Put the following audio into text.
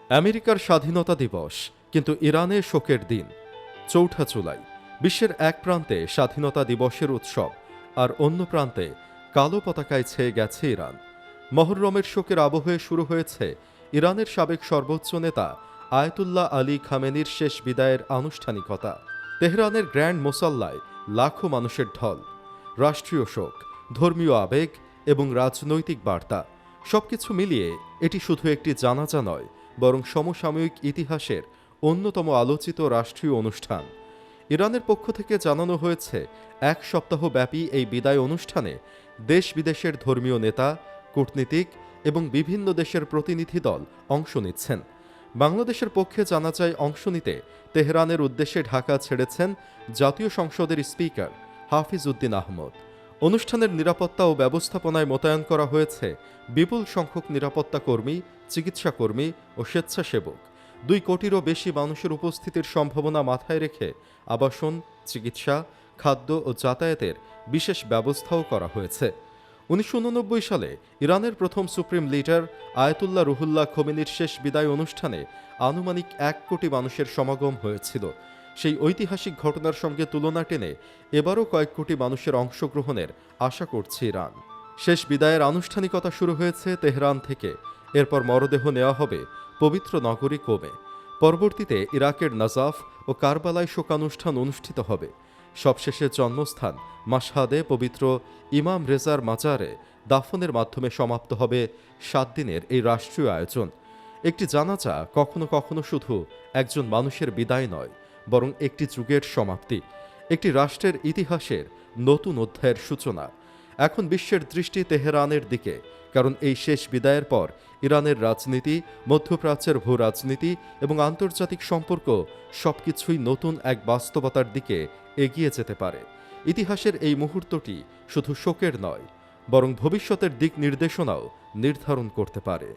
আমেরিকার স্বাধীনতা দিবস, কিন্তু ইরানে শোকের দিন। ৪ঠা জুলাই বিশ্বের এক প্রান্তে স্বাধীনতা দিবসের উৎসব, আর অন্য প্রান্তে কালো পতাকায় ছেয়ে গেছে ইরান। মহররমের শোকের আবহে শুরু হয়েছে ইরানের সাবেক সর্বোচ্চ নেতা আয়াতুল্লাহ আলী খামেনির শেষ বিদায়ের আনুষ্ঠানিকতা। তেহরানের গ্র্যান্ড মোসাল্লায় লাখো মানুষের ঢল। রাষ্ট্রীয় শোক, ধর্মীয় আবেগ এবং রাজনৈতিক বার্তা সবকিছু মিলিয়ে এটি শুধু একটি জানাজা নয়, বরং সমসাময়িক ইতিহাসের অন্যতম আলোচিত রাষ্ট্রীয় অনুষ্ঠান। ইরানের পক্ষ থেকে জানানো হয়েছে, এক সপ্তাহব্যাপী এই বিদায় অনুষ্ঠানে দেশ বিদেশের ধর্মীয় নেতা, কূটনীতিক এবং বিভিন্ন দেশের প্রতিনিধি দল অংশ নিচ্ছেন। বাংলাদেশের পক্ষে জানা যায়, অংশ নিতে তেহরানের উদ্দেশ্যে ঢাকা ছেড়েছেন জাতীয় সংসদের স্পিকার হাফিজ উদ্দিন আহমদ। অনুষ্ঠানের নিরাপত্তা ও ব্যবস্থাপনায় মোতায়েন করা হয়েছে বিপুল সংখ্যক নিরাপত্তা কর্মী, চিকিৎসা কর্মী ও স্বেচ্ছাসেবক। ২ কোটিরও বেশি মানুষের উপস্থিতির সম্ভাবনা মাথায় রেখে আবাসন, চিকিৎসা, খাদ্য ও যাতায়াতের বিশেষ ব্যবস্থাও করা হয়েছে। ১৯৮৯ সালে ইরানের প্রথম সুপ্রিম লিডার আয়াতুল্লাহ রুহুল্লাহ খোমেনির শেষ বিদায় অনুষ্ঠানে আনুমানিক ১ কোটি মানুষের সমাগম হয়েছিল। সেই ঐতিহাসিক ঘটনার সঙ্গে তুলনা টেনে এবারও কয়েক কোটি মানুষের অংশগ্রহণের আশা করছে ইরান। শেষ বিদায়ের আনুষ্ঠানিকতা শুরু হয়েছে তেহরান থেকে। এরপর মরদেহ নেওয়া হবে পবিত্র নগরী কোমে। পরবর্তীতে ইরাকের নাজাফ ও কারবালায় শোকানুষ্ঠান অনুষ্ঠিত হবে। সবশেষে জন্মস্থান মাশহাদে পবিত্র ইমাম রেজার মাজারে দাফনের মাধ্যমে সমাপ্ত হবে ৭ দিনের এই রাষ্ট্রীয় আয়োজন। একটি জানাজা কখনো কখনো শুধু একজন মানুষের বিদায় নয়, বরং একটি যুগের সমাপ্তি, একটি রাষ্ট্রের ইতিহাসের নতুন অধ্যায়ের সূচনা। এখন বিশ্বের দৃষ্টি তেহরানের দিকে, কারণ এই শেষ বিদায়ের পর ইরানের রাজনীতি, মধ্যপ্রাচ্যের ভূ রাজনীতি এবং আন্তর্জাতিক সম্পর্ক সবকিছুই নতুন এক বাস্তবতার দিকে এগিয়ে যেতে পারে। ইতিহাসের এই মুহূর্তটি শুধু শোকের নয়, বরং ভবিষ্যতের দিক নির্দেশনাও নির্ধারণ করতে পারে।